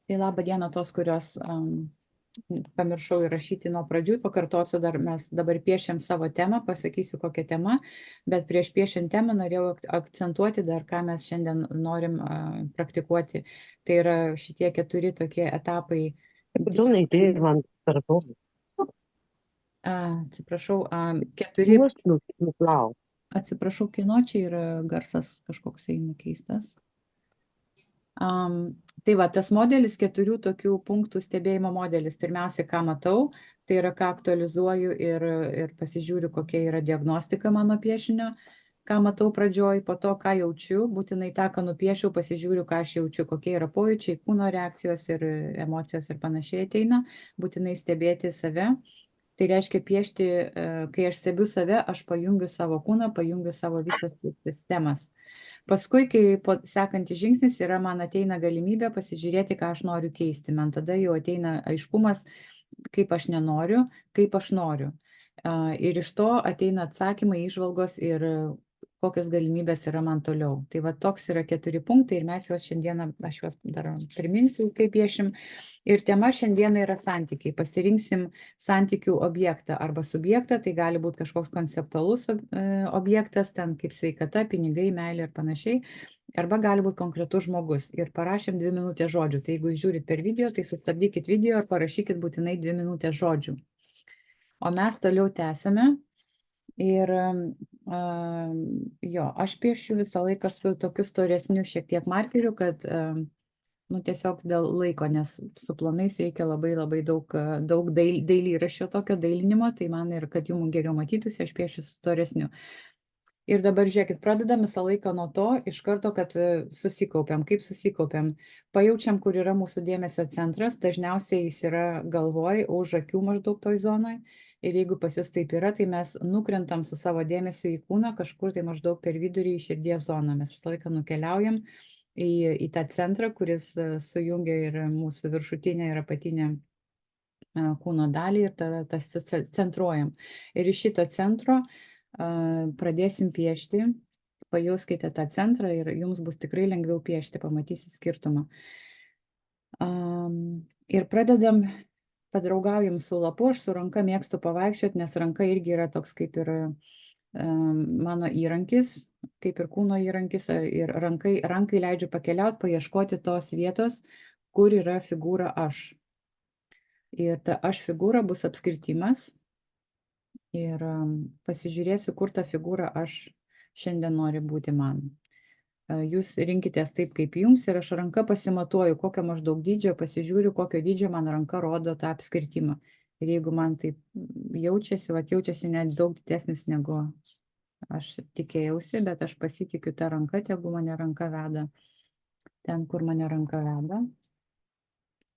Tai laba diena tos, kurios pamiršau įrašyti nuo pradžių, pakartosiu dar, mes dabar piešiam savo temą, pasakysiu kokią temą, bet prieš piešiant temą norėjau akcentuoti dar, ką mes šiandien norim praktikuoti. Tai yra šitie 4 tokie etapai. Kodėl neįdėjai man per daug? Atsiprašau, 4, Nuos nuplau. atsiprašau, kino čia yra garsas kažkoks eina keistas. Tai va, tas modelis 4 tokių punktų stebėjimo modelis. Pirmiausia, ką matau, tai yra, ką aktualizuoju ir pasižiūriu, kokia yra diagnostika mano piešinio, ką matau pradžioj, po to, ką jaučiu, būtinai tą, ką nupiešiau, pasižiūriu, ką aš jaučiu, kokie yra pojūčiai, kūno reakcijos ir emocijos ir panašiai ateina, būtinai stebėti save. Tai reiškia piešti, kai aš stebiu save, aš pajungiu savo kūną, pajungiu savo visas sistemas. Paskui, kai sekantis žingsnis yra, man ateina galimybė pasižiūrėti, ką aš noriu keisti. Man tada jau ateina aiškumas, kaip aš nenoriu, kaip aš noriu. Ir iš to ateina atsakymai, įžvalgos ir kokios galimybės yra man toliau. Tai va toks yra 4 punktai ir mes juos šiandieną, aš juos dar priminsiu, kaip piešim. Ir tema šiandieną yra santykiai. Pasirinksim santykių objektą arba subjektą, tai gali būti kažkoks konceptualus objektas, ten kaip sveikata, pinigai, meilė ir panašiai, arba gali būti konkretus žmogus. Ir parašėm 2 minutės žodžių. Tai jeigu žiūrit per video, tai sustabdykit video ir parašykit būtinai 2 minutės žodžių. O mes toliau tęsime. Ir jo, aš piešiu visą laiką su tokiu storesniu šiek tiek markeriu, kad tiesiog dėl laiko, nes su planais reikia labai daug dailyraščio tokio dailinimo, tai man ir kad jums geriau matytųsi, aš piešiu su storesniu. Ir dabar žiūrėkit, pradedam visą laiką nuo to, iš karto, kad susikaupiam. Kaip susikaupiam? Pajaučiam, kur yra mūsų dėmesio centras, dažniausiai jis yra galvoj, už akių maždaug toj zonoj. Ir jeigu pas jūs taip yra, tai mes nukrentam su savo dėmesiu į kūną kažkur tai maždaug per vidurį į širdies zoną. Mes visą laiką nukeliaujam į tą centrą, kuris sujungia ir mūsų viršutinę ir apatinę kūno dalį ir tas centruojam. Ir iš šito centro pradėsim piešti, pajauskite tą centrą ir jums bus tikrai lengviau piešti, pamatysit skirtumą. Ir pradedam, padraugaujam su lapu, aš su ranka mėgstu pavaikščioti, nes ranka irgi yra toks kaip ir mano įrankis, kaip ir kūno įrankis, ir rankai leidžiu pakeliauti, paieškoti tos vietos, kur yra figūra aš. Ir ta aš figūra bus apskritimas. Ir pasižiūrėsiu, kur ta figūra aš šiandien nori būti man. Jūs rinkitės taip, kaip jums, ir aš ranka pasimatuoju, kokio maždaug dydžio, pasižiūriu, kokio dydžio man ranka rodo tą apskritimą. Ir jeigu man taip jaučiasi net daug didesnis negu aš tikėjausi, bet aš pasitikiu tą ranką, tegu mane ranka veda ten, kur mane ranka veda.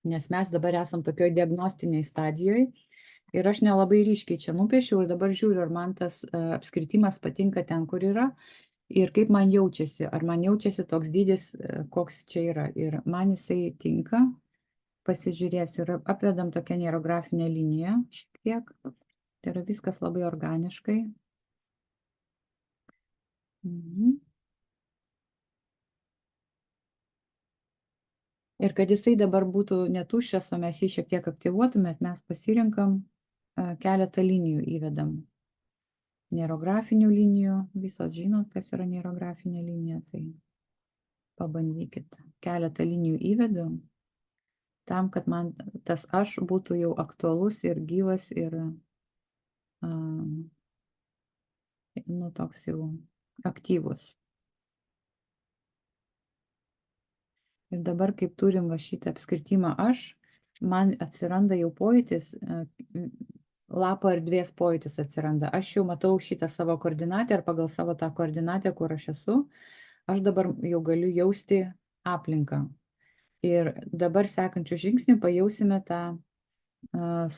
Nes mes dabar esam tokioj diagnostiniai stadijoje. Ir aš nelabai ryškiai čia nupiešiau ir dabar žiūriu, ar man tas apskritimas patinka ten, kur yra ir kaip man jaučiasi. Ar man jaučiasi toks dydis, koks čia yra. Ir man jisai tinka. Pasižiūrėsiu ir apvedam tokią neirografinę liniją šiek tiek. Tai yra viskas labai organiškai. Ir kad jisai dabar būtų netuščias, o mes jį šiek tiek aktyvuotumėt, mes pasirinkam keletą linijų įvedam. Neirografinių linijų, visos žinot, kas yra neirografinė linija, tai pabandykit. Keletą linijų įvedu, tam, kad man tas aš būtų jau aktualus ir gyvas ir toks jau aktyvus. Ir dabar, kaip turim va šitą apskritimą aš, man atsiranda jau pojūtis, lapo erdvės pojūtis atsiranda. Aš jau matau šitą savo koordinatę ir pagal savo tą koordinatę, kur aš esu, aš dabar jau galiu jausti aplinką. Ir dabar sekančių žingsnių pajausime tą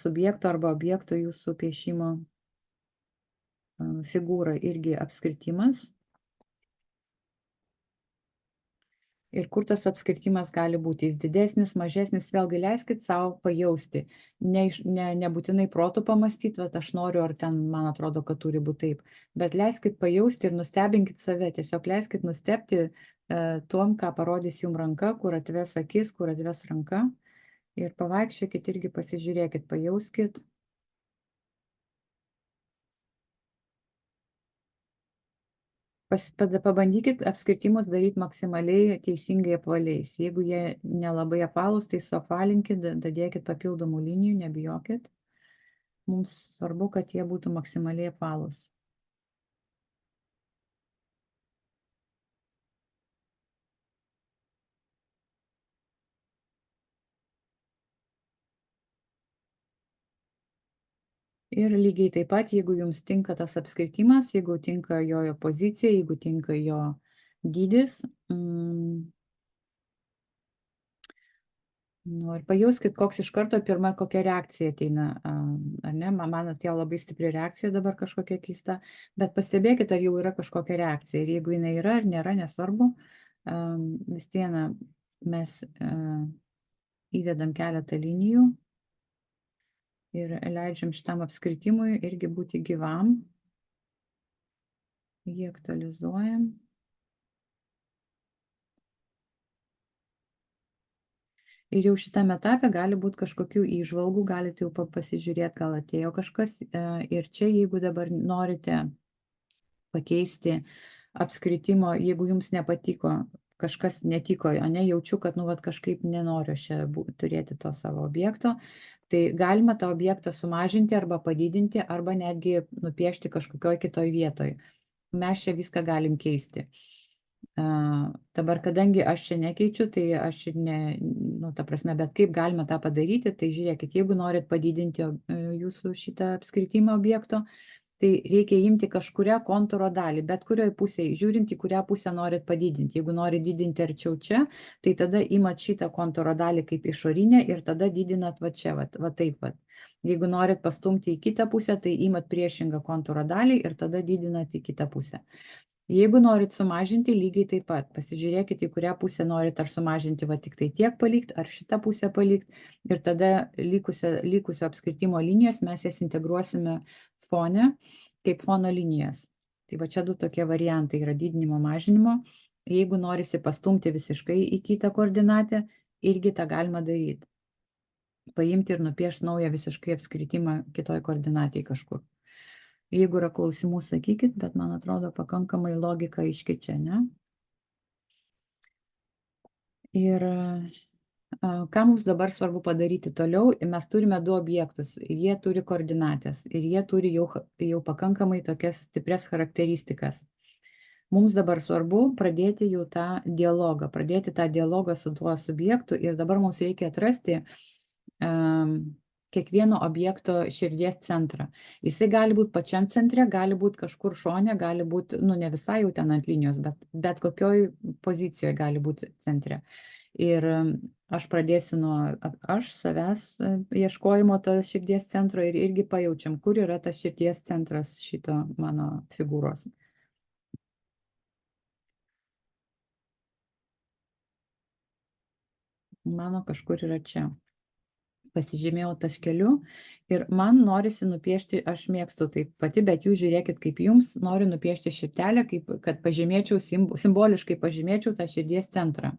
subjekto arba objekto jūsų piešimo figūrą, irgi apskritimas. Ir kur tas apskritimas gali būti, jis didesnis, mažesnis, vėlgi leiskit savo pajausti. Nebūtinai protu pamastyti, bet aš noriu, ar ten man atrodo, kad turi būti taip. Bet leiskit pajausti ir nustebinkit save, tiesiog leiskit nustebti tom, ką parodys jums ranka, kur atves akis, kur atves ranka. Ir pavaikščiokit irgi pasižiūrėkit, pajauskit. Pabandykit apskritimus daryti maksimaliai teisingai apvaliais. Jeigu jie nelabai apvalūs, tai suapvalinkit, dadėkit papildomų linijų, nebijokit. Mums svarbu, kad jie būtų maksimaliai apvalūs. Ir lygiai taip pat, jeigu jums tinka tas apskritimas, jeigu tinka jo pozicija, jeigu tinka jo dydis, nu, ir pajauskit, koks iš karto pirma kokia reakcija ateina, ar ne? Man atėjo labai stipri reakcija dabar kažkokia keista, bet pastebėkit, ar jau yra kažkokia reakcija. Ir jeigu jinai yra ar nėra, nesvarbu, vis viena mes įvedam keletą linijų ir leidžiam šitam apskritimui irgi būti gyvam. Jį aktualizuojam. Ir jau šitame etape gali būti kažkokių įžvalgų, galite jau pasižiūrėti, gal atėjo kažkas. Ir čia, jeigu dabar norite pakeisti apskritimo, jeigu jums nepatiko, kažkas netiko, o ne, jaučiu, kad, nu, vat, kažkaip nenoriu čia turėti to savo objekto, tai galima tą objektą sumažinti arba padidinti, arba netgi nupiešti kažkokioj kitoj vietoj. Mes čia viską galim keisti. Dabar, kadangi aš čia nekeičiu, tai aš nu, ta prasme, bet kaip galima tą padaryti, tai žiūrėkit, jeigu norit padidinti jūsų šitą apskritimą objekto, tai reikia imti kažkurią kontūro dalį, bet kurioj pusėje, žiūrint į kurią pusę norit padidinti. Jeigu norit didinti arčiau čia, tai tada imat šitą kontūro dalį kaip išorinę ir tada didinat va čia, va taip va. Jeigu norit pastumti į kitą pusę, tai imat priešingą kontūro dalį ir tada didinat į kitą pusę. Jeigu norit sumažinti, lygiai taip pat. Pasižiūrėkit, į kurią pusę norit, ar sumažinti va tik tai tiek palikti, ar šitą pusę palikti. Ir tada likusio apskritimo linijas mes jas integruosime fone, kaip fono linijas. Tai va čia du tokie variantai yra didinimo, mažinimo. Jeigu norisi pastumti visiškai į kitą koordinatę, irgi tą galima daryti. Paimti ir nupiešti naują visiškai apskritimą kitoj koordinatėj kažkur. Jeigu yra klausimų, sakykit, bet man atrodo pakankamai logika aiški čia, ne? Ir ką mums dabar svarbu padaryti toliau, mes turime du objektus, jie turi koordinatės ir jie turi jau pakankamai tokias stiprias charakteristikas. Mums dabar svarbu pradėti jau tą dialogą su tuo subjektu ir dabar mums reikia atrasti kiekvieno objekto širdies centrą. Jisai gali būti pačiam centre, gali būti kažkur šone, gali būti, nu, ne visai jau ten ant linijos, bet kokioj pozicijoje gali būti centre. Ir aš pradėsiu nuo savęs ieškojimo to širdies centro ir irgi pajaučiam, kur yra tas širdies centras šito mano figūros. Mano kažkur yra čia. Pasižymėjau taškeliu ir man norisi nupiešti, aš mėgstu taip pati, bet jūs žiūrėkit, kaip jums noriu nupiešti širdelę, kad pažymėčiau, simboliškai pažymėčiau tą širdies centrą.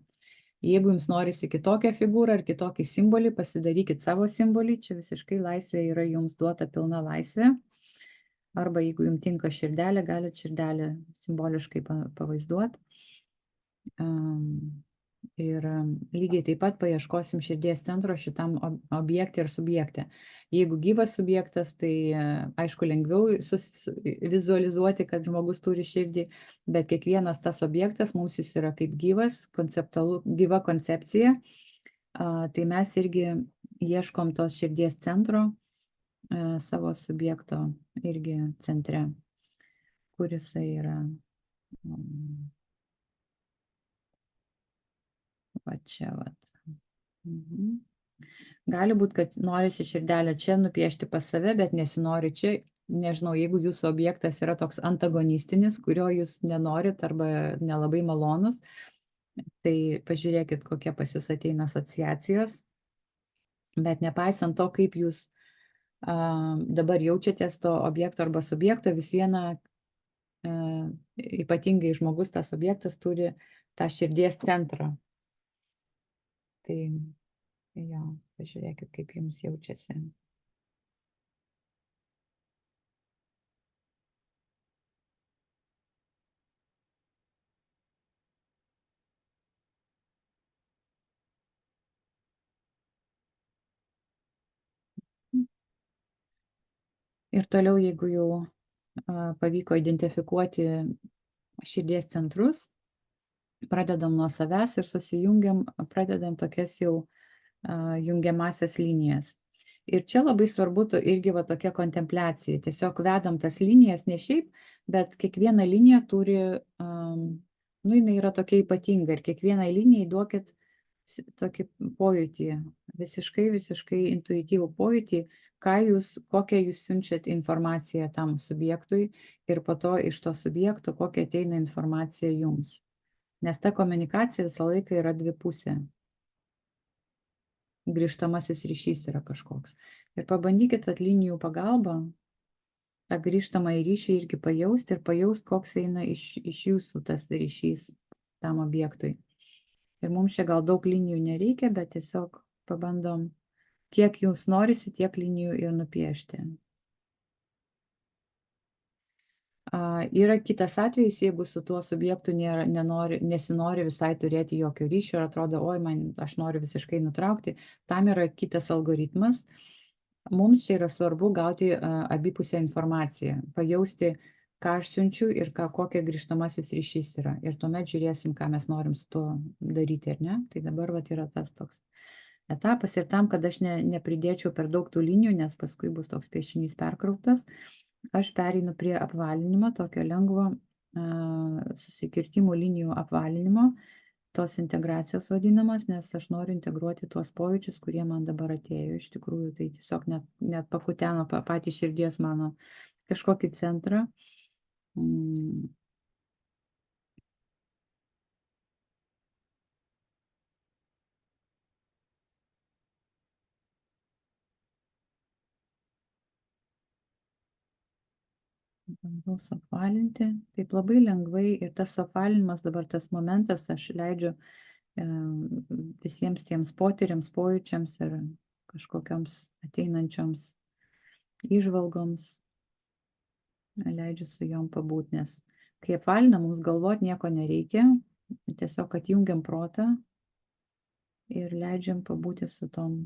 Jeigu jums norisi kitokią figūrą ar kitokį simbolį, pasidarykit savo simbolį, čia visiškai laisvė yra jums duota, pilna laisvė. Arba jeigu jums tinka širdelė, galite širdelę simboliškai pavaizduoti. Ir lygiai taip pat paieškosim širdies centro šitam objekte ir subjekte. Jeigu gyvas subjektas, tai aišku lengviau vizualizuoti, kad žmogus turi širdį, bet kiekvienas tas objektas mums jis yra kaip gyvas, gyva koncepcija. Tai mes irgi ieškom tos širdies centro savo subjekto irgi centre, kur jisai yra. Va čia, va. Gali būti, kad norisi širdelę čia nupiešti pas save, bet nesinori čia. Nežinau, jeigu jūsų objektas yra toks antagonistinis, kurio jūs nenorit arba nelabai malonus, tai pažiūrėkit, kokie pas jūs ateina asociacijos. Bet nepaisant to, kaip jūs dabar jaučiatės to objekto arba subjekto, vis viena ypatingai žmogus, tas objektas turi tą širdies centrą. Tai Jo, pažiūrėkit, kaip jums jaučiasi. Ir toliau, jeigu jau pavyko identifikuoti širdies centrus, pradedam nuo savęs ir susijungiam, pradedam tokias jau jungiamasias linijas. Ir čia labai svarbu irgi va tokia kontempliacija. Tiesiog vedam tas linijas ne šiaip, bet kiekviena linija turi, nu, jinai yra tokia ypatinga ir kiekvienai linijai duokit tokį pojūtį, visiškai intuityvų pojūtį, kokią jūs siunčiat informaciją tam subjektui ir po to iš to subjekto, kokia ateina informacija jums. Nes ta komunikacija visą laiką yra dvipusė. Grįžtamasis ryšys yra kažkoks. Ir pabandykit linijų pagalba tą grįžtamąjį ryšį irgi pajausti ir pajaust, koks eina iš jūsų tas ryšys tam objektui. Ir mums čia gal daug linijų nereikia, bet tiesiog pabandom, kiek jūs norisi, tiek linijų ir nupiešti. Yra kitas atvejis, jeigu su tuo subjektu nesinori visai turėti jokio ryšio ir atrodo, oi, aš noriu visiškai nutraukti, tam yra kitas algoritmas. Mums čia yra svarbu gauti abipusę informaciją, pajausti, ką aš siunčiu ir kokia grįžtamasis ryšys yra. Ir tuomet žiūrėsim, ką mes norim su tuo daryti, ar ne? Tai dabar yra tas toks etapas ir tam, kad aš nepridėčiau per daug tų linijų, nes paskui bus toks piešinys perkrautas, aš pereinu prie apvalinimo, tokio lengvo susikirtimų linijų apvalinimo, tos integracijos vadinamas, nes aš noriu integruoti tuos pojūčius, kurie man dabar atėjo. Iš tikrųjų, tai tiesiog net pakuteno patį širdies mano kažkokį centrą. Bandau suapvalinti, taip labai lengvai ir tas suapvalinimas dabar tas momentas, aš leidžiu visiems tiems potyriams, pojūčiams ir kažkokioms ateinančioms įžvalgoms, leidžiu su jom pabūt, nes kai apvalinam, mums galvot nieko nereikia, tiesiog atjungiam protą ir leidžiam pabūti su tom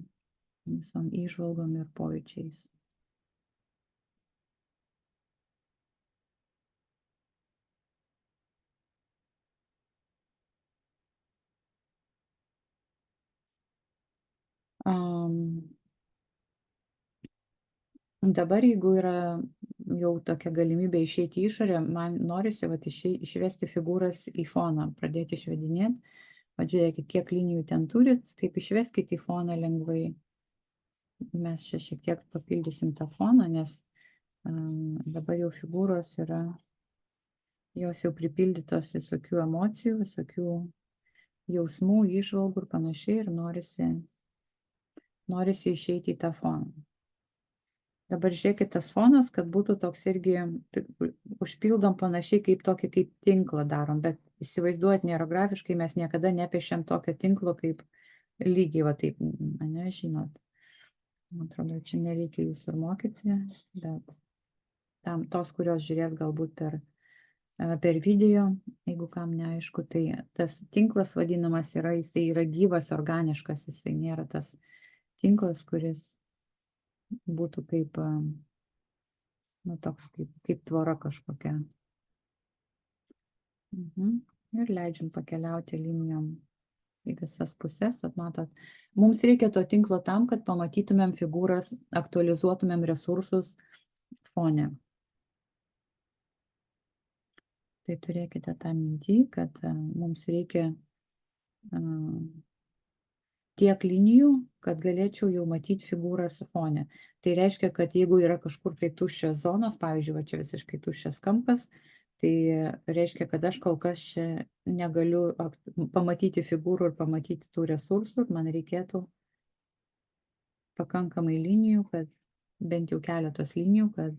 visom įžvalgom ir pojūčiais. Dabar, jeigu yra jau tokia galimybė išeiti į išorę, man norisi išvesti figūras į foną, pradėti išvedinėti. Žiūrėkit, kiek linijų ten turit, taip išveskit į foną lengvai. Mes čia šiek tiek papildysim tą foną, nes dabar jau figūros yra, jos jau pripildytos visokių emocijų, visokių jausmų, įžvalgų ir panašiai, ir norisi išeiti į tą foną. Dabar žiūrėkit tas fonas, kad būtų toks irgi, užpildom panašiai kaip tinklą darom, bet įsivaizduot nėra grafiškai, mes niekada nepiešiam tokio tinklo kaip lygiai, va taip, ne, žinot. Man atrodo, čia nereikia jūsų ir mokyti, bet tos, kurios žiūrės galbūt per video, jeigu kam neaišku, tai tas tinklas vadinamas jisai yra gyvas, organiškas, jisai nėra tas tinklas, kuris būtų kaip, toks kaip tvora kažkokia. Ir leidžiam pakeliauti linijom į visas puses, matot. Mums reikia to tinklo tam, kad pamatytumėm figūras, aktualizuotumėm resursus fone. Tai turėkite tą mintį, kad mums reikia tiek linijų, kad galėčiau jau matyti figūras fone. Tai reiškia, kad jeigu yra kažkur tai tuščios zonos, pavyzdžiui, va čia visiškai tuščias kampas, tai reiškia, kad aš kol kas čia negaliu pamatyti figūrų ir pamatyti tų resursų, man reikėtų pakankamai linijų, kad bent jau keletos linijų, kad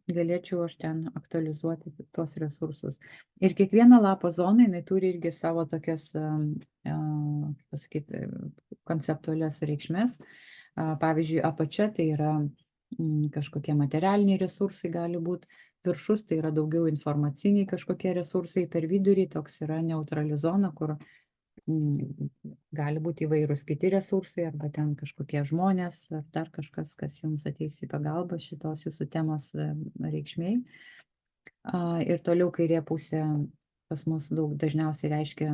galėčiau aš ten aktualizuoti tuos resursus. Ir kiekviena lapo zona, jinai turi irgi savo tokias, kaip pasakyti, konceptualias reikšmes. Pavyzdžiui, apačia tai yra kažkokie materialiniai resursai gali būti, viršus tai yra daugiau informaciniai kažkokie resursai, per vidurį toks yra neutrali zona, kur gali būti įvairūs kiti resursai arba ten kažkokie žmonės ar dar kažkas, kas jums ateis į pagalbą šitos jūsų temos reikšmiai. Ir toliau kairė pusė pas mus dažniausiai reiškia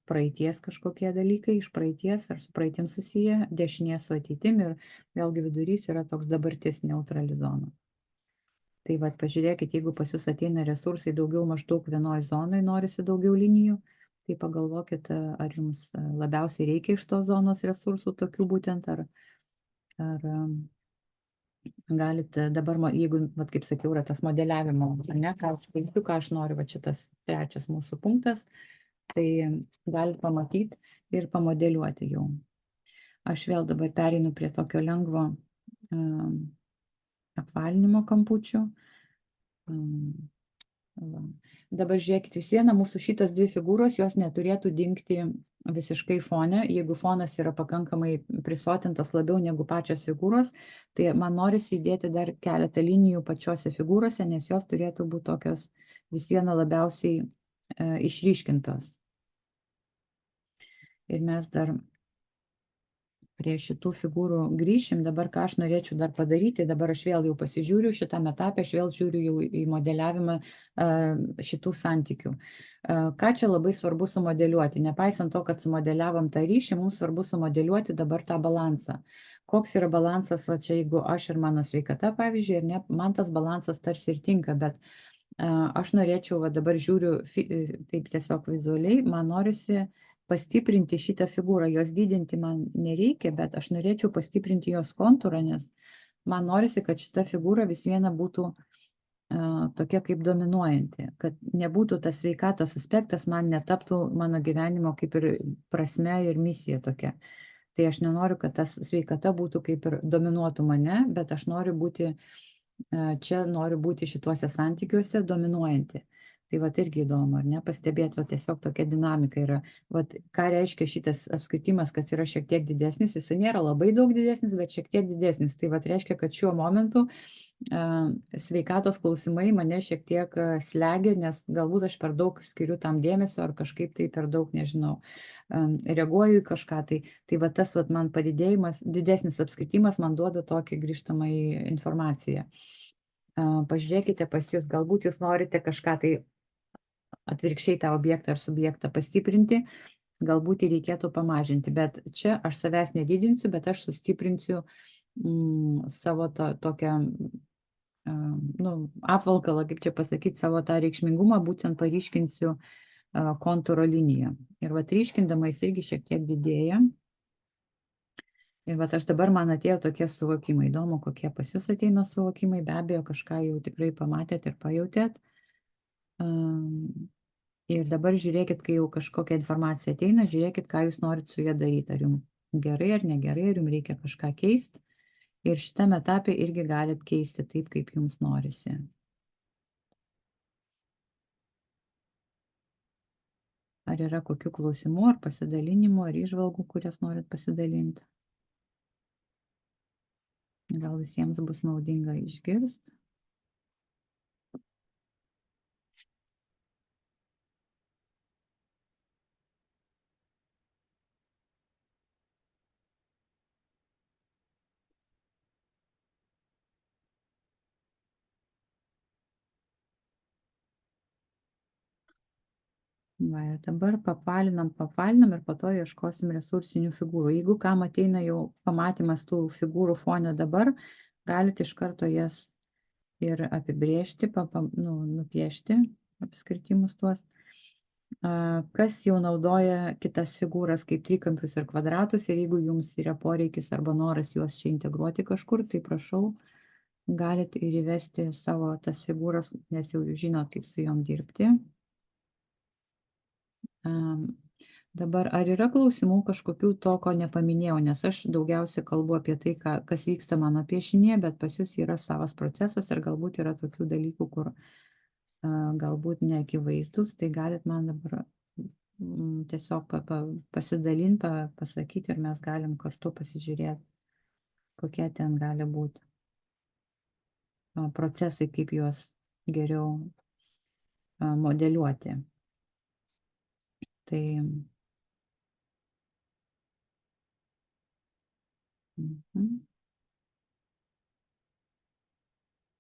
praeities kažkokie dalykai, iš praeities ar su praeitim susiję, dešinė su ateitim ir vėlgi vidurys yra toks dabartis neutrali zona. Tai vat pažiūrėkit, jeigu pas jūs ateina resursai daugiau maždaug vienoje zonoje, norisi daugiau linijų, tai pagalvokit, ar jums labiausiai reikia iš tos zonos resursų tokių būtent, ar galite dabar, jeigu, vat, kaip sakiau, yra tas modeliavimo, ar ne, ką aš veikiu, ką aš noriu, va šitas trečias mūsų punktas, tai galite pamatyti ir pamodeliuoti jau. Aš vėl dabar pereinu prie tokio lengvo apvalinimo kampučių. Dabar žiūrėkite, vis viena mūsų šitas dvi figūros, jos neturėtų dingti visiškai fone. Jeigu fonas yra pakankamai prisotintas labiau negu pačios figūros, tai man norisi įdėti dar keletą linijų pačiose figūrose, nes jos turėtų būti tokios vis viena labiausiai išryškintos. Ir mes dar prie šitų figūrų grįšim. Dabar ką aš norėčiau dar padaryti, dabar aš vėl jau pasižiūriu šitam etapę, aš vėl žiūriu jau į modeliavimą šitų santykių. Ką čia labai svarbu sumodeliuoti? Nepaisant to, kad sumodeliavom tą ryšį, mums svarbu sumodeliuoti dabar tą balansą. Koks yra balansas, va čia jeigu aš ir mano sveikata, pavyzdžiui, ir ne, man tas balansas tarsi ir tinka, bet aš norėčiau, va dabar žiūriu taip tiesiog vizualiai, man norisi pastiprinti šitą figūrą, jos didinti man nereikia, bet aš norėčiau pastiprinti jos kontūrą, nes man norisi, kad šita figūra vis viena būtų tokia kaip dominuojanti, kad nebūtų tas sveikatos aspektas, man netaptų mano gyvenimo kaip ir prasme ir misija tokia. Tai aš nenoriu, kad tas sveikata būtų kaip ir dominuotų mane, bet aš noriu būti, čia noriu būti šituose santykiuose dominuojanti. Tai vat irgi įdomu, ar ne, pastebėti, va tiesiog tokia dinamika yra. Vat ką reiškia šitas apskritimas, kad yra šiek tiek didesnis, jis nėra labai daug didesnis, bet šiek tiek didesnis. Tai vat reiškia, kad šiuo momentu sveikatos klausimai mane šiek tiek slegia, nes galbūt aš per daug skiriu tam dėmesio ar kažkaip tai per daug, nežinau, reaguoju į kažką. Tai va tas vat man padidėjimas, didesnis apskritimas man duoda tokį grįžtamą informaciją. Pažiūrėkite pas jūs, galbūt jūs norite kažką tai atvirkščiai tą objektą ar subjektą pastiprinti, galbūt jį reikėtų pamažinti, bet čia aš savęs nedidinsiu, bet aš sustiprinsiu savo tokią apvalkalą, kaip čia pasakyti, savo tą reikšmingumą, būtent paryškinsiu kontūro liniją. Ir va ryškindama jis irgi šiek tiek didėja. Ir va aš dabar man atėjo tokie suvokimai. Įdomu, kokie pas jūs ateina suvokimai, be abejo, kažką jau tikrai pamatėt ir pajautėt. Ir dabar žiūrėkit, kai jau kažkokia informacija ateina, žiūrėkit, ką jūs norit su ją daryti. Ar jums gerai ar negerai, ar jums reikia kažką keisti. Ir šitame etape irgi galit keisti taip, kaip jums norisi. Ar yra kokių klausimų, ar pasidalinimų, ar įžvalgų, kurias norit pasidalinti? Gal visiems bus naudinga išgirsti? Va, ir dabar papalinam ir po to ieškosim resursinių figūrų. Jeigu kam ateina jau pamatymas tų figūrų fone dabar, galite iš karto jas ir apibrėžti, nupiešti apskritimus tuos. Kas jau naudoja kitas figūras kaip trikampius ir kvadratus ir jeigu jums yra poreikis arba noras juos čia integruoti kažkur, tai prašau, galite ir įvesti savo tas figūras, nes jau žinot, kaip su jom dirbti. Dabar ar yra klausimų kažkokių to, ko nepaminėjau, nes aš daugiausia kalbu apie tai, kas vyksta mano piešinėje, bet pas jūs yra savas procesas ir galbūt yra tokių dalykų, kur galbūt neakivaizdus, tai galit man dabar tiesiog pasidalinti, pasakyti ir mes galim kartu pasižiūrėti, kokie ten gali būti procesai, kaip juos geriau modeliuoti. Tai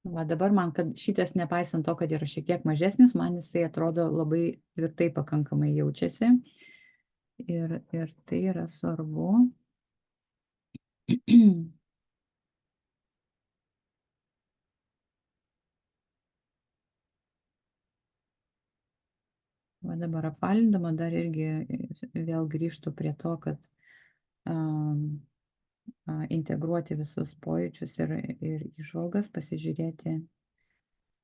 va dabar man, kad šitas, nepaisant to, kad yra šiek tiek mažesnis, man jisai atrodo labai tvirtai pakankamai jaučiasi. Ir tai yra svarbu. Va dabar apvalindama dar irgi vėl grįžtu prie to, kad integruoti visus pojūčius ir įžvalgas, pasižiūrėti,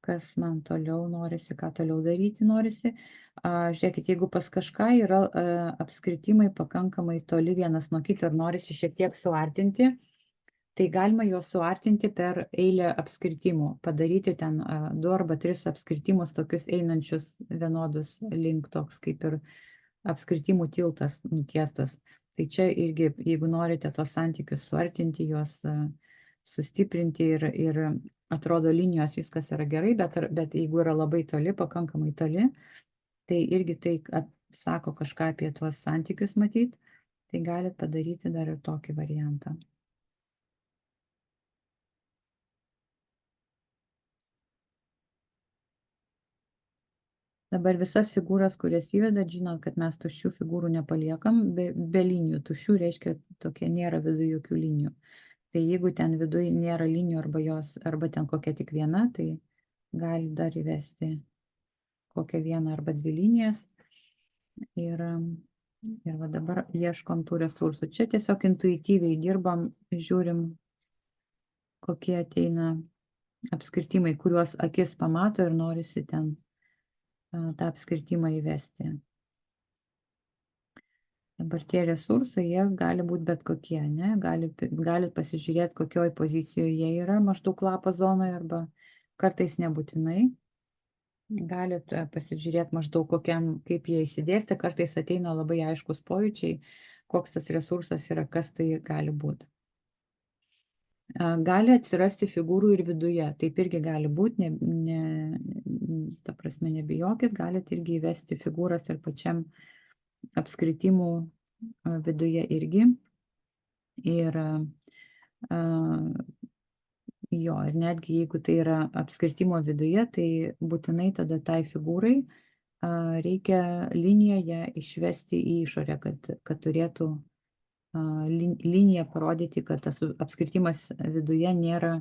kas man toliau norisi, ką toliau daryti norisi. Žiūrėkit, jeigu pas kažką yra apskritimai pakankamai toli vienas nuo kito ir norisi šiek tiek suartinti, tai galima juos suartinti per eilę apskritimų, padaryti ten 2 arba 3 apskritimus tokius einančius vienodus link, toks kaip ir apskritimų tiltas nutiestas. Tai čia irgi, jeigu norite tos santykius suartinti, juos sustiprinti ir atrodo linijos viskas yra gerai, bet jeigu yra labai toli, pakankamai toli, tai irgi tai sako kažką apie tuos santykius matyt, tai galit padaryti dar ir tokį variantą. Dabar visas figūras, kurias įvedat, žinot, kad mes tuščių figūrų nepaliekam, be linijų. Tuščių reiškia tokie nėra viduje jokių linijų. Tai jeigu ten viduje nėra linijų arba ten kokia tik viena, tai gali dar įvesti kokią vieną arba 2 linijas. Ir va dabar ieškom tų resursų. Čia tiesiog intuityviai dirbam, žiūrim, kokie ateina apskritimai, kuriuos akis pamato ir norisi ten tą apskritimą įvesti. Dabar tie resursai, jie gali būti bet kokie, ne? Galit pasižiūrėti, kokioj pozicijoje jie yra, maždaug lapo zonoje, arba kartais nebūtinai. Galit pasižiūrėti maždaug kaip jie įsidėstė, kartais ateina labai aiškus pojūčiai, koks tas resursas yra, kas tai gali būti. Gali atsirasti figūrų ir viduje, taip irgi gali būti, ta prasme nebijokit, galit irgi įvesti figūras ir pačiam apskritimų viduje irgi. Ir jo, ir netgi jeigu tai yra apskritimo viduje, tai būtinai tada tai figūrai reikia liniją ją išvesti į išorę, kad turėtų liniją parodyti, kad tas apskritimas viduje nėra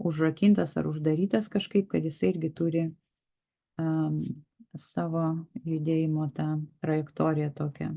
užrakintas ar uždarytas kažkaip, kad jisai irgi turi savo judėjimo tą trajektoriją tokią.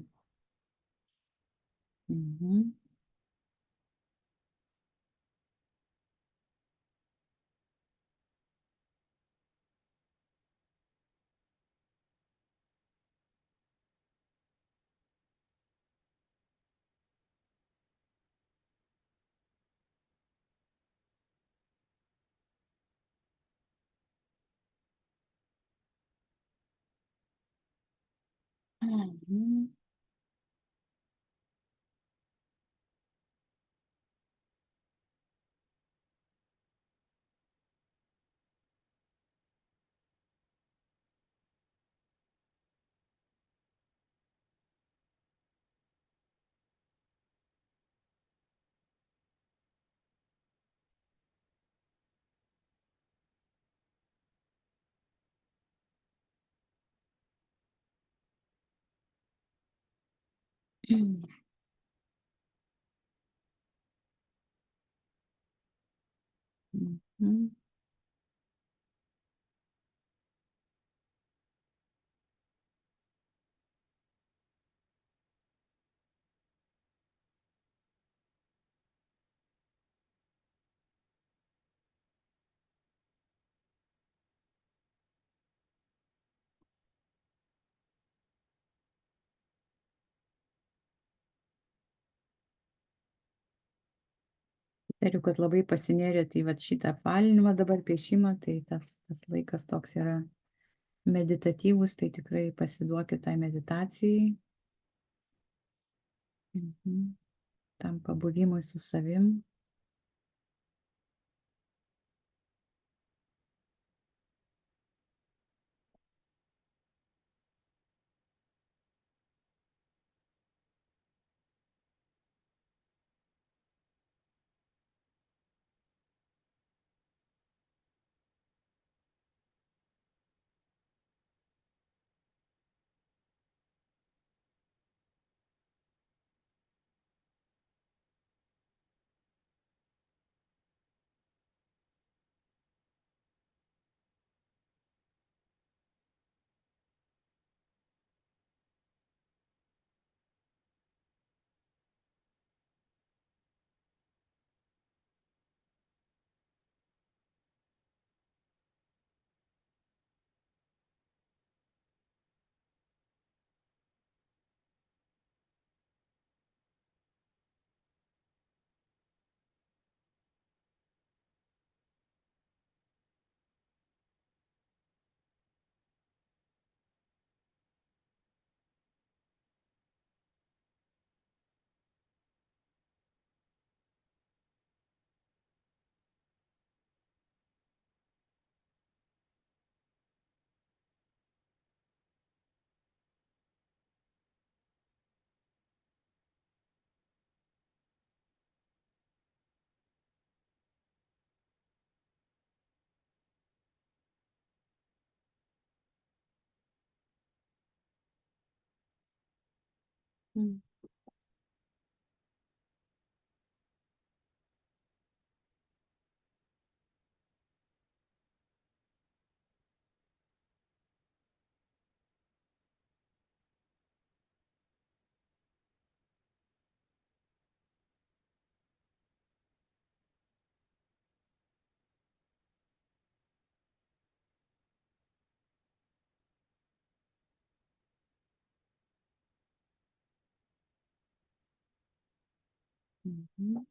Tariu, kad labai pasinėrėt į vat šitą apvalinimą dabar piešimą, tai tas laikas toks yra meditatyvus, tai tikrai pasiduokit tai meditacijai. Tam pabuvimui su savim. Mhm.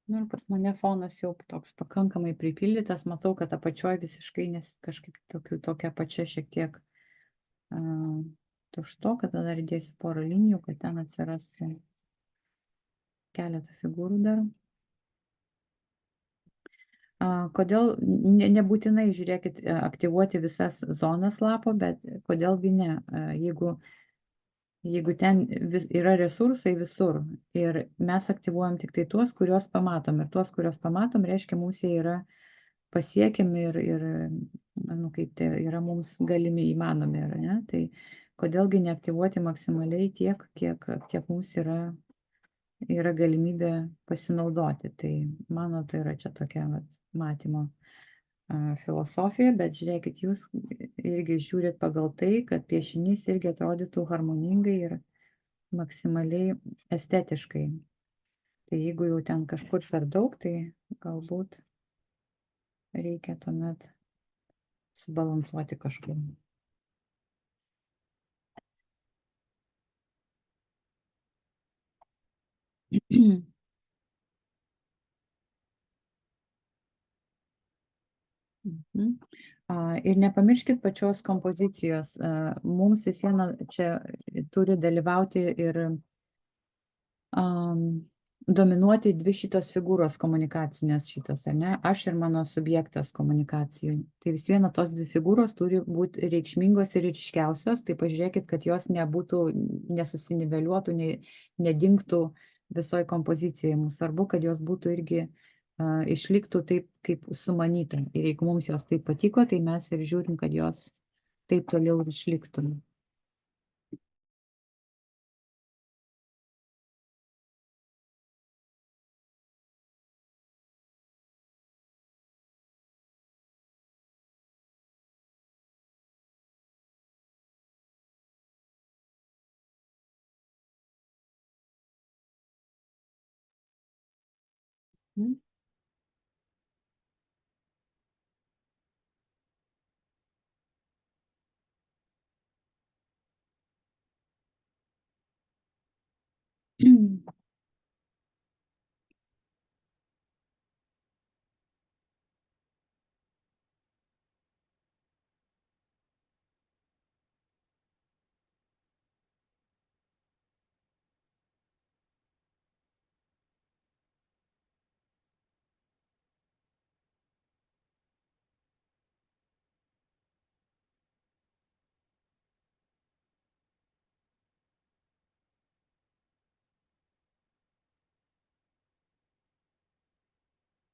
Nu, ir pas mane fonas jau toks pakankamai pripildytas, matau, kad apačioj visiškai kažkaip tokia pačia šiek tiek tušto, kad dar įdėsiu porą linijų, kad ten atsirastų keletą figūrų dar. Kodėl nebūtinai, žiūrėkit, aktyvuoti visas zonas lapo, bet kodėlgi ne, jeigu ten yra resursai visur ir mes aktyvuojam tik tai tuos, kuriuos pamatom. Ir tuos, kuriuos pamatom, reiškia, mums jie yra pasiekiami ir nu, kaip tai yra mums galimi įmanomi. Ne? Tai kodėlgi neaktyvuoti maksimaliai tiek, kiek mums yra galimybė pasinaudoti. Tai mano tai yra čia tokia matymo filosofija, bet žiūrėkit, jūs irgi žiūrit pagal tai, kad piešinys irgi atrodytų harmoningai ir maksimaliai estetiškai. Tai jeigu jau ten kažkur per daug, tai galbūt reikia tuomet subalansuoti kažkur. Ir nepamirškit pačios kompozicijos. Mums vis viena čia turi dalyvauti ir dominuoti dvi šitos figūros komunikacinės šitos, ar ne? Aš ir mano subjektas komunikacijų. Tai vis viena tos dvi figūros turi būti reikšmingos ir ryškiausios. Tai pažiūrėkit, kad jos nebūtų, nesusiniveliuotų, nedingtų visoje kompozicijoje. Mums svarbu, kad jos būtų irgi išliktų taip, kaip sumanyta. Ir jeigu mums jos taip patiko, tai mes ir žiūrim, kad jos taip toliau išliktų. Mhm.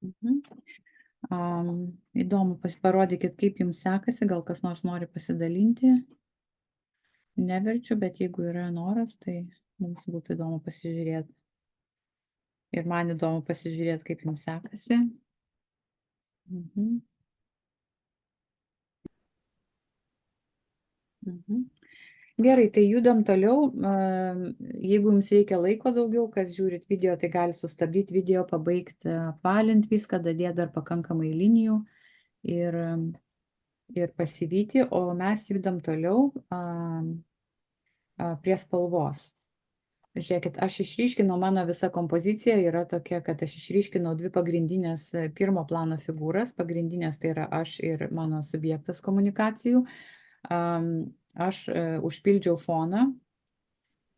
Mhm. Įdomu, parodykit, kaip jums sekasi, gal kas nors nori pasidalinti. Neverčiu, bet jeigu yra noras, tai mums būtų įdomu pasižiūrėti. Ir man įdomu pasižiūrėti, kaip jums sekasi. Mhm. Mhm. Gerai, tai judam toliau. Jeigu jums reikia laiko daugiau, kas žiūrit video, tai gali sustabdyti video, pabaigti, apvalinti viską, dadėti dar pakankamai linijų ir, ir pasivyti, o mes judam toliau prie spalvos. Žiūrėkit, aš išryškinau, mano visa kompozicija yra tokia, kad aš išryškinau dvi pagrindinės pirmo plano figūras. Pagrindinės tai yra aš ir mano subjektas komunikacijų. Aš užpildžiau foną.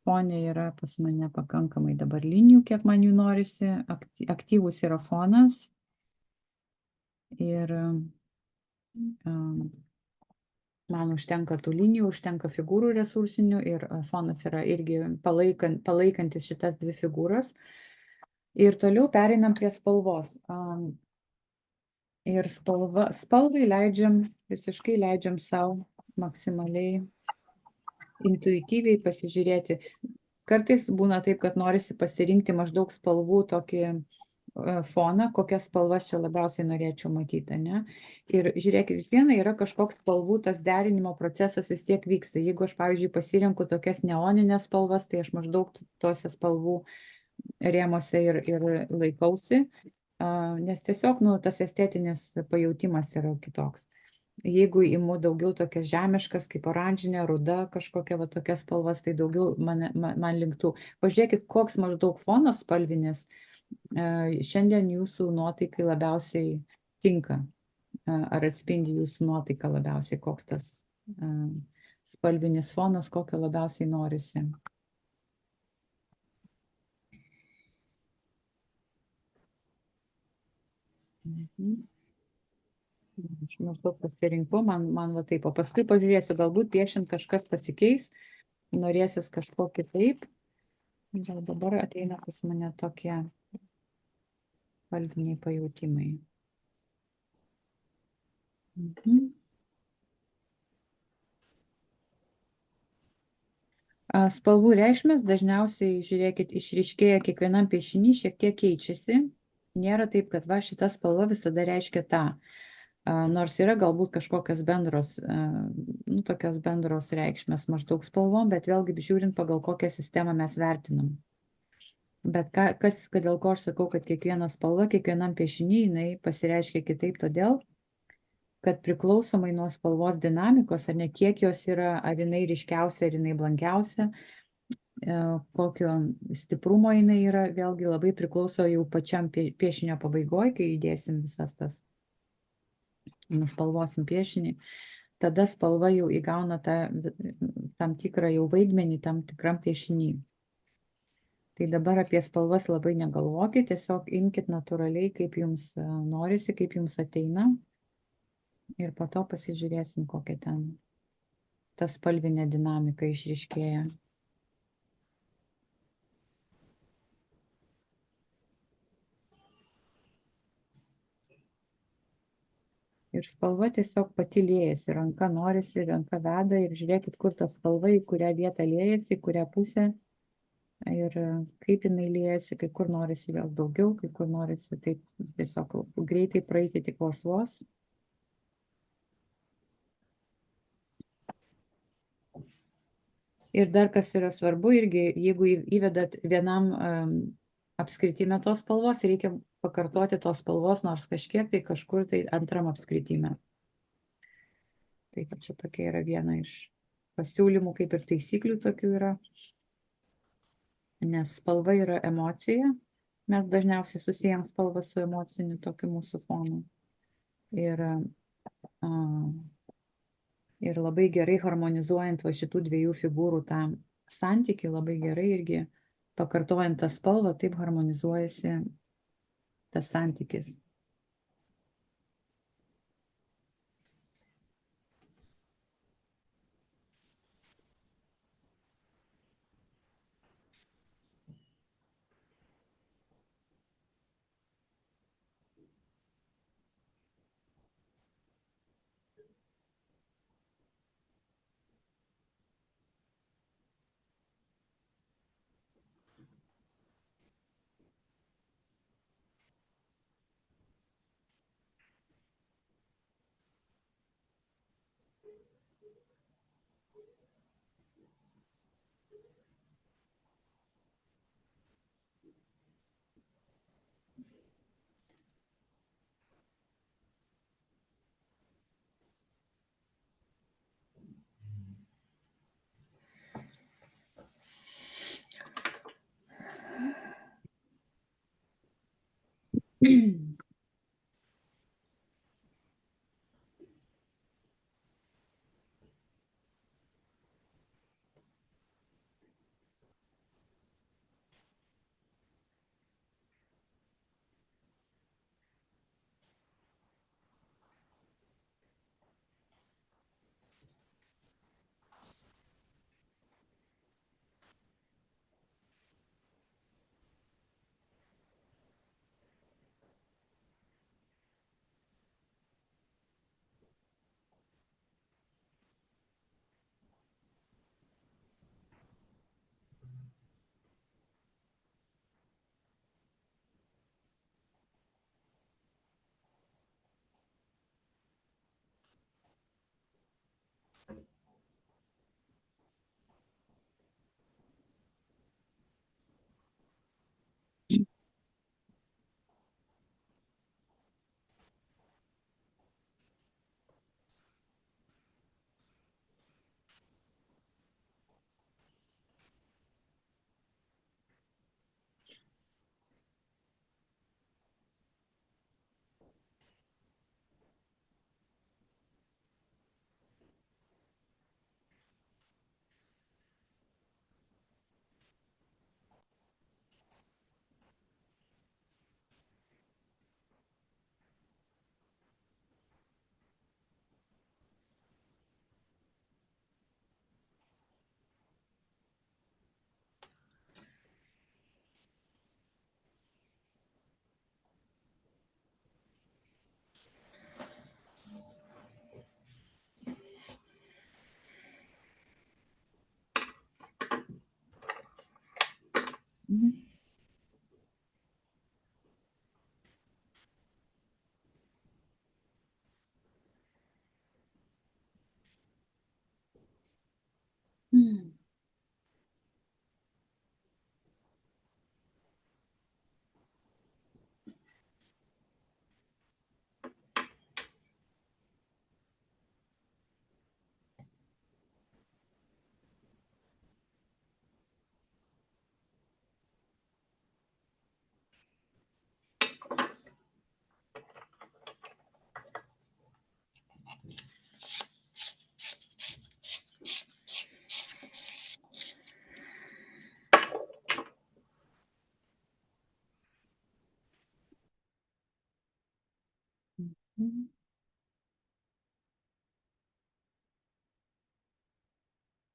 Fone yra pas mane pakankamai dabar linijų, kiek man jų norisi. Aktyvus yra fonas. Ir man užtenka tų linijų, užtenka figūrų resursinių ir fonas yra irgi palaikantis šitas dvi figūras. Ir toliau pereinam prie spalvos. Ir spalvai visiškai leidžiam savo maksimaliai intuityviai pasižiūrėti. Kartais būna taip, kad norisi pasirinkti maždaug spalvų tokį foną, kokias spalvas čia labiausiai norėčiau matyti, ne? Ir žiūrėkit, vis viena yra kažkoks spalvų, tas derinimo procesas vis tiek vyksta. Jeigu aš, pavyzdžiui, pasirenku tokias neoninės spalvas, tai aš maždaug tose spalvų rėmose ir laikausi, nes tiesiog, nu, tas estetinis pajautimas yra kitoks. Jeigu imu daugiau tokias žemiškas, kaip oranžinė, ruda, kažkokia va tokia spalvas, tai daugiau man linktų. Pažiūrėkit, koks maždaug fonas spalvinis šiandien jūsų nuotaikai labiausiai tinka. Ar atspindi jūsų nuotaiką labiausiai, koks tas spalvinis fonas, kokio labiausiai norisi. Mhm. Aš maždaug pasirinkau, man va taip, o paskui pažiūrėsiu, galbūt piešint kažkas pasikeis, norėsis kažko kitaip. Gal dabar ateina pas mane tokie spalviniai pajautimai. Mhm. Spalvų reikšmės dažniausiai, žiūrėkit, išryškėja kiekvienam piešiny, šiek tiek keičiasi. Nėra taip, kad va šita spalva visada reiškia tą. Nors yra galbūt kažkokios bendros, nu, tokios bendros reikšmės maždaug spalvom, bet vėlgi žiūrint pagal kokią sistemą mes vertinam. Bet dėl ko aš sakau, kad kiekviena spalva, kiekvienam piešiny, jinai pasireiškia kitaip todėl, kad priklausomai nuo spalvos dinamikos, ar ne kiek jos yra, ar jinai ryškiausia, ar jinai blankiausia, kokio stiprumo jinai yra, vėlgi labai priklauso jau pačiam piešinio pabaigoje, kai įdėsim visas tas, nuspalvosim piešinį, tada spalva jau įgauna tam tikrą jau vaidmenį tam tikram piešinį. Tai dabar apie spalvas labai negalvokit, tiesiog imkite natūraliai, kaip jums norisi, kaip jums ateina. Ir po to pasižiūrėsim, kokia ten ta spalvinė dinamika išryškėja. Ir spalva tiesiog pati liejasi, ranka norisi, ranka veda ir žiūrėkit, kur ta spalva, į kurią vietą liejasi, į kurią pusę. Ir kaip jinai liejasi, kai kur norisi vėl daugiau, kai kur norisi taip tiesiog greitai praeiti tik vos. Ir dar kas yra svarbu, irgi jeigu įvedat vienam apskritime tos spalvos, reikia pakartoti tos spalvos, nors kažkiek tai kažkur tai antram apskritime. Tai čia tokia yra viena iš pasiūlymų, kaip ir taisyklių tokių yra. Nes spalva yra emocija. Mes dažniausiai susijam spalvą su emociniu tokiu mūsų fonu. Ir labai gerai harmonizuojant va šitų dviejų figūrų tą santykį, labai gerai irgi pakartojant tą spalvą, taip harmonizuojasi tas santykis.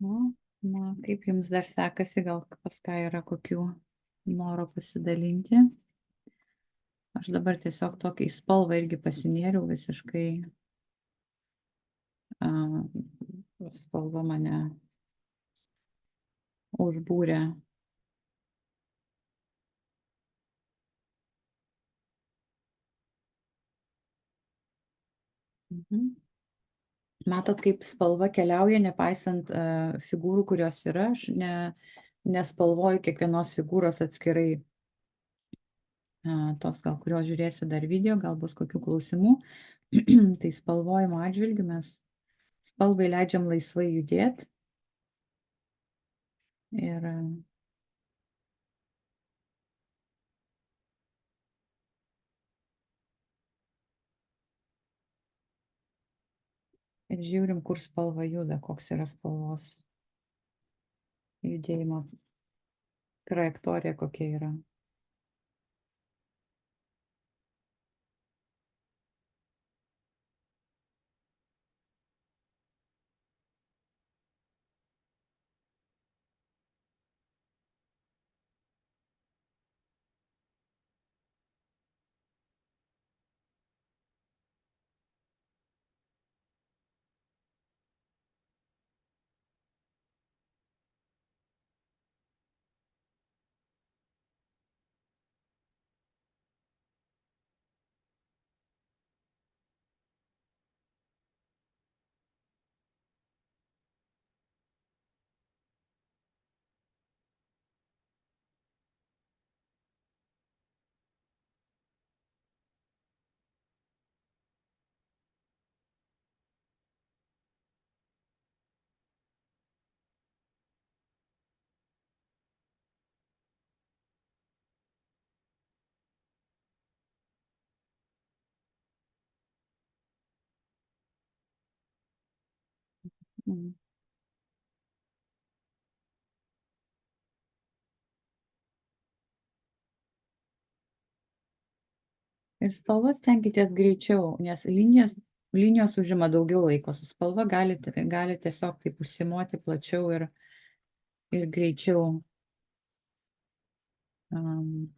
Na, kaip jums dar sekasi, gal pas ką yra kokių noro pasidalinti? Aš dabar tiesiog tokį spalvą irgi pasinėriau visiškai. Spalva mane užbūrė. Matot, kaip spalva keliauja, nepaisant figūrų, kurios yra. Aš nespalvoju kiekvienos figūros atskirai. tos gal kurios žiūrėsi dar video, gal bus kokių klausimų. Tai spalvojimo atžvilgiu mes spalvai leidžiam laisvai judėti ir, ir žiūrim, kur spalva juda, koks yra spalvos judėjimo trajektorija, kokia yra. Mm. Ir spalvas tenkitės greičiau, nes linijos užima daugiau laiko. Su spalva gali tiesiog taip užsimoti plačiau ir greičiau. Um,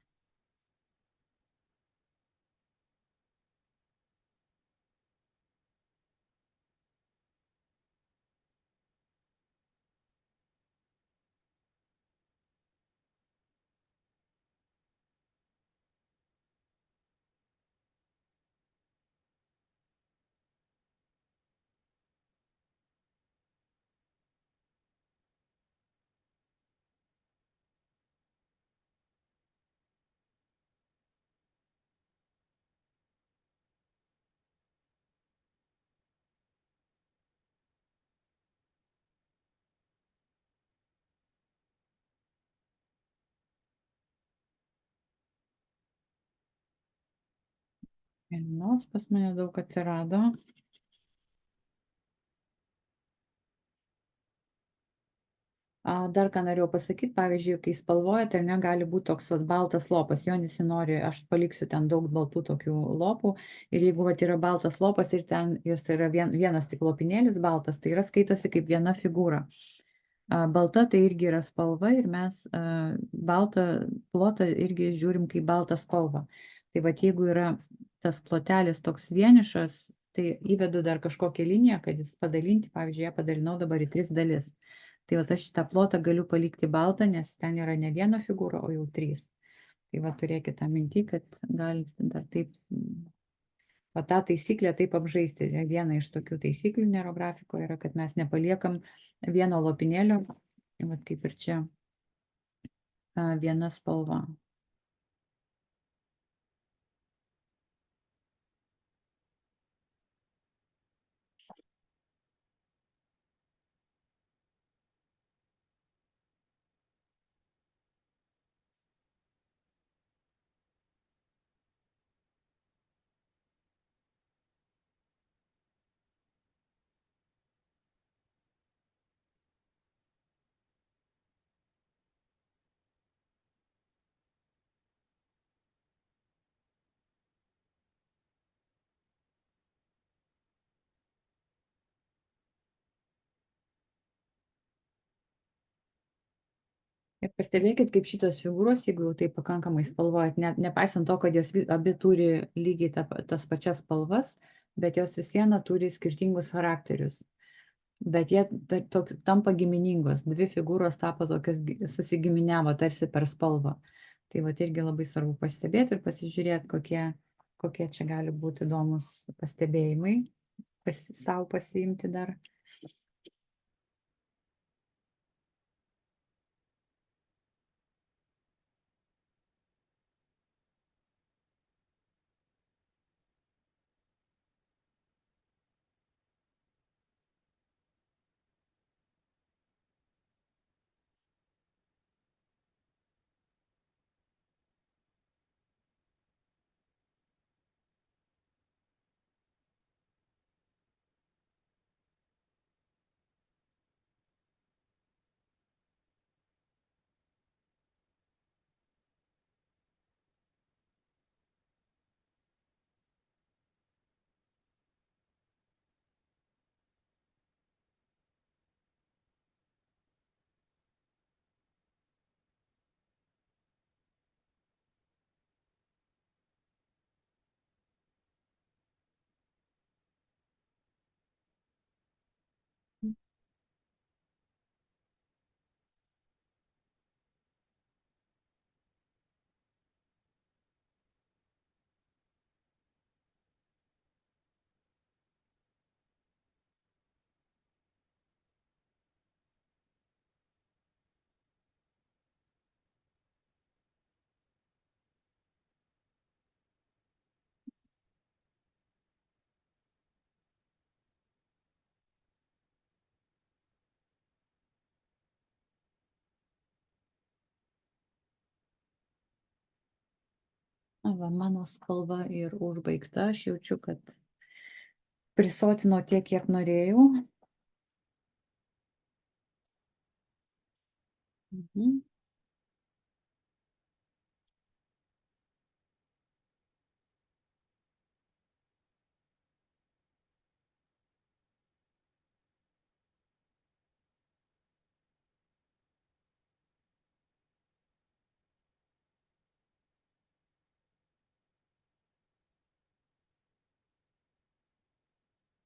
Vienos pas mane daug atsirado. Dar ką norėjau pasakyti, pavyzdžiui, kai spalvojate, ar ne, gali būti toks vat baltas lopas, jo nesinori, aš paliksiu ten daug baltų tokių lopų ir jeigu vat yra baltas lopas ir ten jis yra vienas tik lopinėlis baltas, tai yra skaitosi kaip viena figūra. Balta tai irgi yra spalva ir mes baltą plotą irgi žiūrim kaip baltą spalvą. Tai vat jeigu yra tas plotelis toks vienišas, tai įvedu dar kažkokią liniją, kad jis padalinti, pavyzdžiui, ją padalinau dabar į 3 dalis. Tai vat aš šitą plotą galiu palikti baltą, nes ten yra ne viena figūra, o jau 3. Tai va turėkite minty, kad galite dar taip, o tą taisyklę taip apžaisti. Viena iš tokių taisyklių neurografikoje yra, kad mes nepaliekam vieno lopinėlio, vat kaip ir čia, viena spalva. Ir pastebėkit, kaip šitos figūros, jeigu jau tai pakankamai spalvojat, nepaisant to, kad jos abi turi lygiai tas pačias spalvas, bet jos vis viena turi skirtingus charakterius. Bet jie tampa giminingos. Dvi figūros tapo tokios, susigiminiavo tarsi per spalvą. Tai vat irgi labai svarbu pastebėti ir pasižiūrėti, kokie čia gali būti įdomus pastebėjimai, savo pasiimti dar. Va, mano spalva ir užbaigta. Aš jaučiu, kad prisotinau tiek, kiek norėjau. Mhm.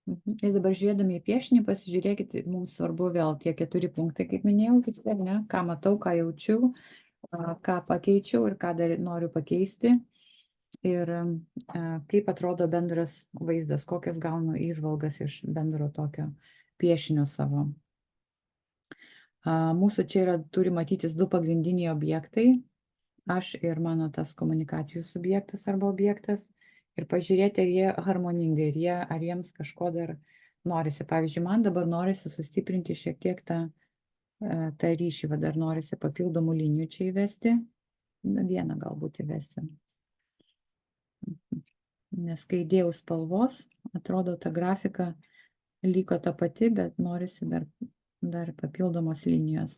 Ir dabar žiūrėdami į piešinį, pasižiūrėkit, mums svarbu vėl tie 4 punktai, kaip minėjau, tiksliau, ne? Ką matau, ką jaučiu, ką pakeičiau ir ką dar noriu pakeisti. Ir kaip atrodo bendras vaizdas, kokias gaunu įžvalgas iš bendro tokio piešinio savo. Mūsų čia turi matytis 2 pagrindiniai objektai. Aš ir mano tas komunikacijų subjektas arba objektas. Ir pažiūrėti, ar jie harmoningai, ar jiems kažko dar norisi. Pavyzdžiui, man dabar norisi sustiprinti šiek tiek tą ryšį, va dar norisi papildomų linijų čia įvesti. Vieną galbūt įvesti. Nes kai įdėjau spalvos, atrodo, ta grafika liko ta pati, bet norisi dar papildomos linijos.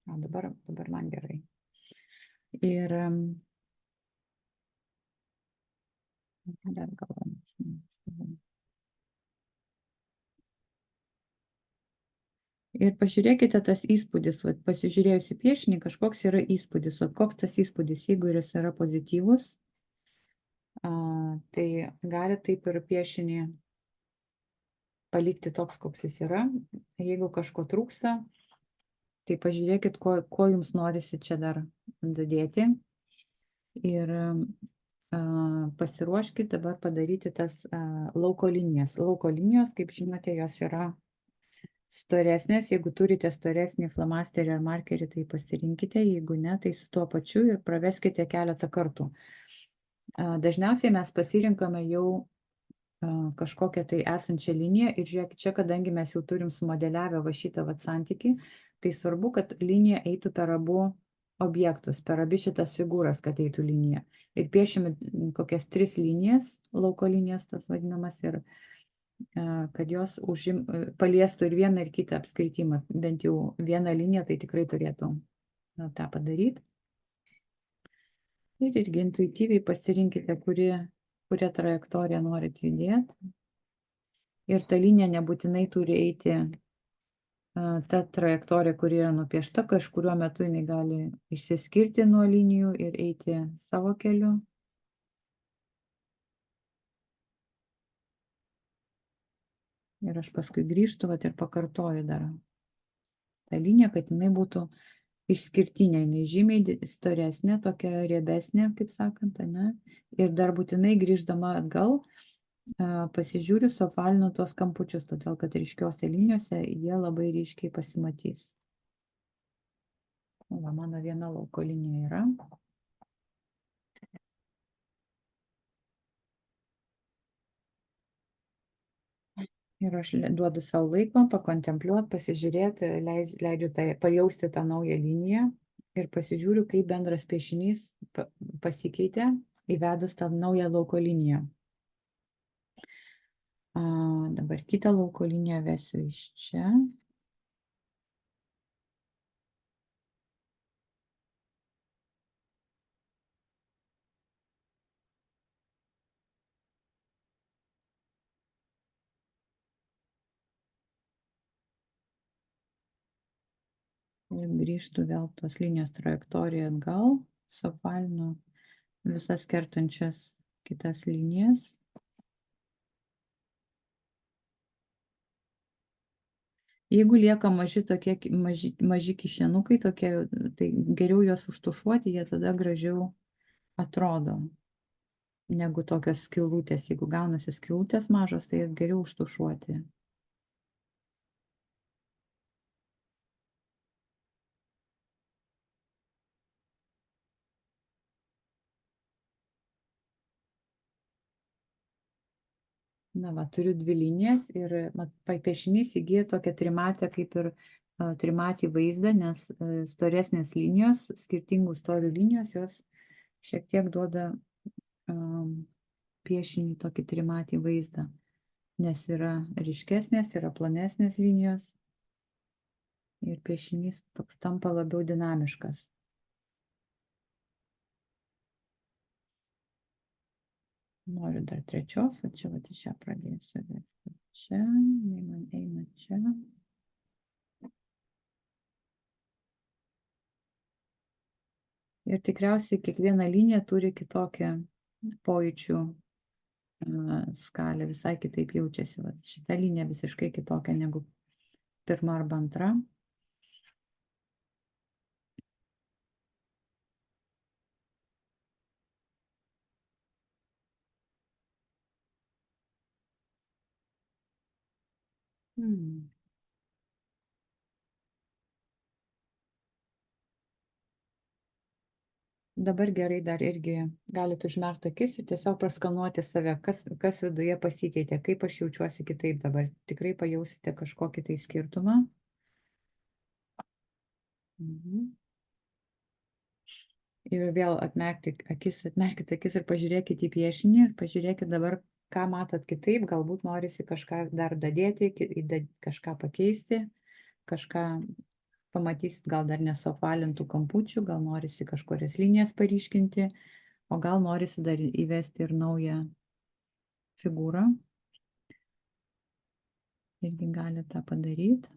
Dabar man gerai. Ir dar galvojam. Ir pažiūrėkite tas įspūdis, pasižiūrėjus į piešinį, kažkoks yra įspūdis. Koks tas įspūdis, jeigu jis yra pozityvus, tai gali taip ir piešinį palikti toks, koks jis yra. Jeigu kažko trūksta, tai pažiūrėkit, ko jums norisi čia dar dadėti. Ir pasiruoškit dabar padaryti tas lauko linijas. Lauko linijos, kaip žinote, jos yra storesnės. Jeigu turite storesnį flamasterį ar markerį, tai pasirinkite. Jeigu ne, tai su tuo pačiu ir praveskite keletą kartų. Dažniausiai mes pasirinkame jau kažkokią tai esančią liniją ir žiūrėkit, čia kadangi mes jau turim sumodeliavę va šitą santykį, tai svarbu, kad linija eitų per abu objektus, per abi šitas figūras, kad eitų linija. Ir piešime kokias 3 linijas, lauko linijas tas vadinamas, ir kad jos paliestų ir vieną ir kitą apskritimą, bent jau vieną liniją, tai tikrai turėtų tą padaryti. Ir irgi intuityviai pasirinkite, kurią trajektoriją norit judėti. Ir ta linija nebūtinai turi eiti ta trajektorija, kuri yra nupiešta, kažkuriuo metu jinai gali išsiskirti nuo linijų ir eiti savo keliu. Ir aš paskui grįžtu ir pakartoju dar tą liniją, kad jinai būtų išskirtinė, jinai žymiai storesnė, tokia riebesnė, kaip sakant, ne? Ir dar būtinai grįždama atgal pasižiūriu, suapvalinu tuos kampučius, todėl kad ryškiuose linijose jie labai ryškiai pasimatys. Va, mano viena lauko linija yra. Ir aš duodu savo laiko pakontempliuoti, pasižiūrėti, leidžiu pajausti tą naują liniją ir pasižiūriu, kaip bendras piešinys pasikeitė įvedus tą naują lauko liniją. Dabar kitą lauko liniją vesiu iš čia. Ir grįžtu vėl tos linijos trajektoriją atgal, suapvalinu visas kertančias kitas linijas. Jeigu lieka maži kišenukai, tai geriau juos užtušuoti, jie tada gražiau atrodo, negu tokios skylutės. Jeigu gaunasi skylutės mažos, tai jas geriau užtušuoti. Na va, turiu 2 linijas ir piešinys įgyja tokią trimatę, kaip ir trimatį vaizdą, nes storesnės linijos, skirtingų storių linijos, jos šiek tiek duoda piešinį tokį trimatį vaizdą, nes yra ryškesnės, yra plonesnės linijos ir piešinys toks tampa labiau dinamiškas. Noriu dar trečios, o čia vat iš čia pradėsiu. Čia, man eina čia. Ir tikriausiai kiekviena linija turi kitokią pojūčių skalę, visai kitaip jaučiasi. Vat šita linija visiškai kitokia negu pirma arba antra. Dabar gerai dar irgi galite užmerkti akis ir tiesiog praskanuoti save, kas viduje pasikeitė, kaip aš jaučiuosi kitaip dabar. Tikrai pajausite kažkokį tai skirtumą. Ir vėl atmerkite akis ir pažiūrėkite į piešinį ir pažiūrėkite dabar, ką matot kitaip. Galbūt norisi kažką dar dadėti, kažką pakeisti, kažką pamatysit gal dar nesuapvalintų kampučių, gal norisi kažkurias linijas paryškinti, o gal norisi dar įvesti ir naują figūrą. Irgi gali tą padaryti.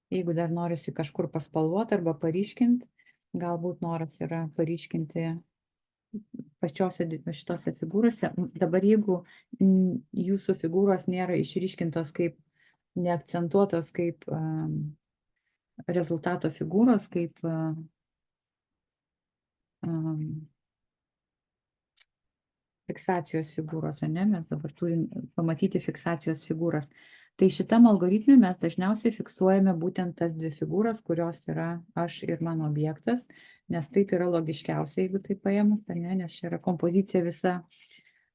Jeigu dar norisi kažkur paspalvoti arba paryškinti, galbūt noras yra paryškinti pačiose šitose figūrose. Dabar jeigu jūsų figūros nėra išryškintos kaip, neakcentuotos kaip rezultato figūros, kaip fiksacijos figūros, ne? Mes dabar turim pamatyti fiksacijos figūras. Tai šitam algoritme mes dažniausiai fiksuojame būtent tas dvi figūras, kurios yra aš ir mano objektas, nes taip yra logiškiausia, jeigu tai paėmus, ne? Nes čia yra kompozicija visa.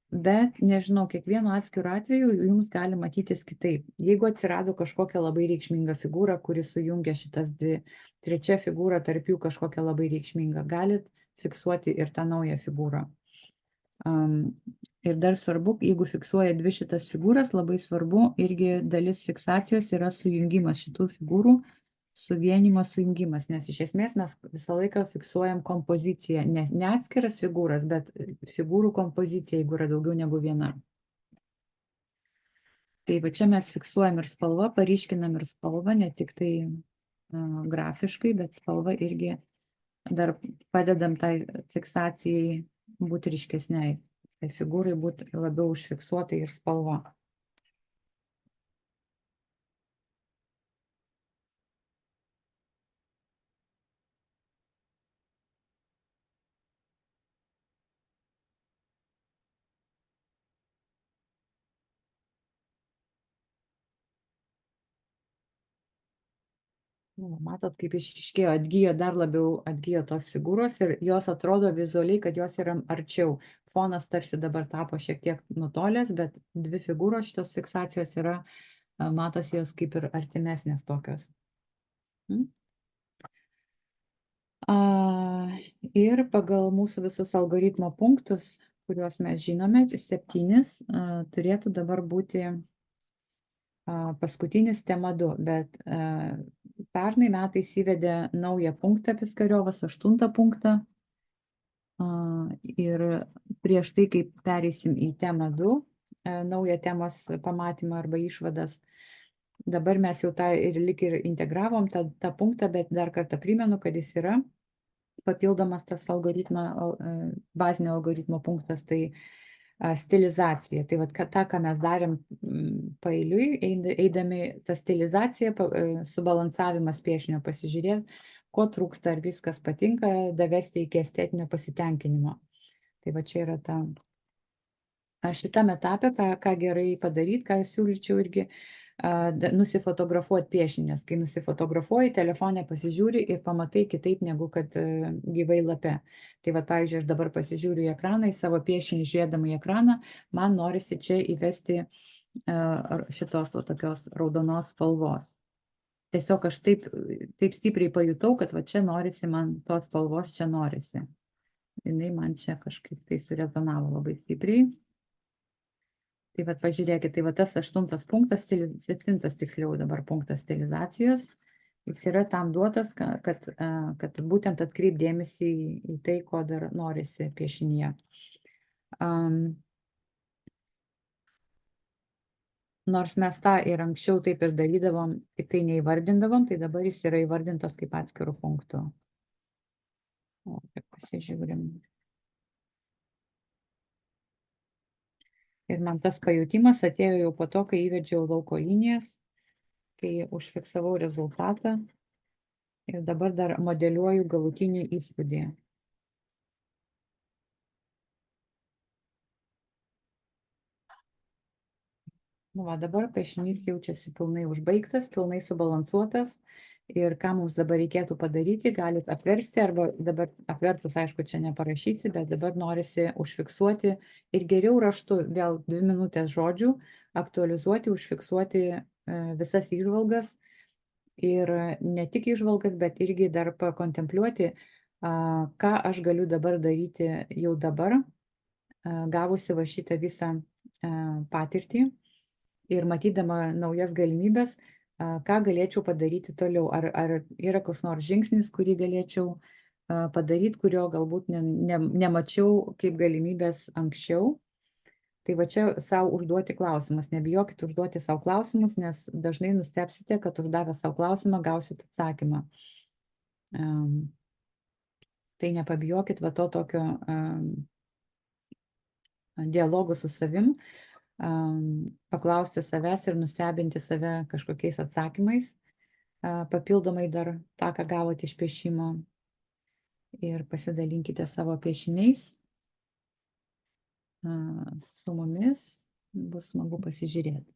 Bet, nežinau, kiekvienu atskiru atveju jums gali matytis kitaip. Jeigu atsirado kažkokia labai reikšminga figūra, kuri sujungia šitas dvi, trečia figūra tarp jų kažkokia labai reikšminga, galit fiksuoti ir tą naują figūrą. Ir dar svarbu, jeigu fiksuoja dvi šitas figūras, labai svarbu irgi dalis fiksacijos yra sujungimas šitų figūrų, suvienimas, sujungimas, nes iš esmės mes visą laiką fiksuojam kompoziciją, ne atskiras figūras, bet figūrų kompoziciją, jeigu yra daugiau negu viena. Tai va čia mes fiksuojam ir spalvą, paryškinam ir spalvą, ne tik tai grafiškai, bet spalva irgi dar padedam tai fiksacijai būti ryškesniai, tai figūrai būti labiau užfiksuotai ir spalva. Matot, kaip išryškėjo, atgyjo dar labiau, atgyjo tos figūros ir jos atrodo vizualiai, kad jos yra arčiau. Fonas tarsi dabar tapo šiek tiek nutolęs, bet dvi figūros šitos fiksacijos yra, matosi jos kaip ir artimesnės tokios. Ir pagal mūsų visus algoritmo punktus, kuriuos mes žinome, 7, turėtų dabar būti paskutinis tema 2, bet pernai metais įvedė naują punktą Piskariovas, 8 punktą. Ir prieš tai, kai pereisim į temą 2, naują temos pamatymą arba išvadas, dabar mes jau tą ir lyg ir integravom tą punktą, bet dar kartą primenu, kad jis yra papildomas tas bazinio algoritmo punktas, tai stilizacija. Tai vat, tą, ką mes darėm paeiliui, eidami tą stilizaciją, subalansavimas piešinio, pasižiūrėti, ko trūksta, ar viskas patinka, davesti iki estetinio pasitenkinimo. Tai va čia yra šitam etape, ką gerai padaryti, ką siūlyčiau irgi nusifotografuoti piešinį, nes kai nusifotografuoji, telefonė pasižiūri ir pamatai kitaip negu kad gyvai lape. Tai va, pavyzdžiui, aš dabar pasižiūriu į ekraną, į savo piešinį, žiūrėdama į ekraną, man norisi čia įvesti šitos tokios raudonos spalvos. Tiesiog aš taip stipriai pajutau, kad va čia norisi man tos spalvos, čia norisi. Jinai man čia kažkaip tai surezonavo labai stipriai. Tai va, pažiūrėkit, tai va tas 8 punktas, 7 tiksliau dabar punktas stilizacijos, jis yra tam duotas, kad būtent atkreip dėmesį į tai, ko dar norisi piešinyje. Nors mes tą ir anksčiau taip ir darydavom, tik tai neįvardindavom, tai dabar jis yra įvardintas kaip atskirų punktų. O, pasižiūrim. Ir man tas pajutimas atėjo jau po to, kai įvedžiau lauko linijas, kai užfiksavau rezultatą ir dabar dar modeliuoju galutinį įspūdį. Nu va, dabar piešinys jaučiasi pilnai užbaigtas, pilnai subalansuotas. Ir ką mums dabar reikėtų padaryti, galit apversti, arba dabar apvertus, aišku, čia neparašysi, bet dabar norisi užfiksuoti ir geriau raštu, vėl 2 minutės žodžių, aktualizuoti, užfiksuoti visas įžvalgas ir ne tik įžvalgas, bet irgi dar pakontempliuoti, ką aš galiu dabar daryti jau dabar, gavusi va šitą visą patirtį ir matydama naujas galimybės, ką galėčiau padaryti toliau. Ar yra koks nors žingsnis, kurį galėčiau padaryti, kurio galbūt nemačiau kaip galimybės anksčiau. Tai va čia savo užduoti klausimus. Nebijokit užduoti savo klausimus, nes dažnai nustepsite, kad uždavę savo klausimą gausit atsakymą. Tai nepabijokit va to tokio dialogų su savim, paklausti savęs ir nustebinti save kažkokiais atsakymais, papildomai dar tą, ką gavote iš piešimo, ir pasidalinkite savo piešiniais su mumis, bus smagu pasižiūrėti.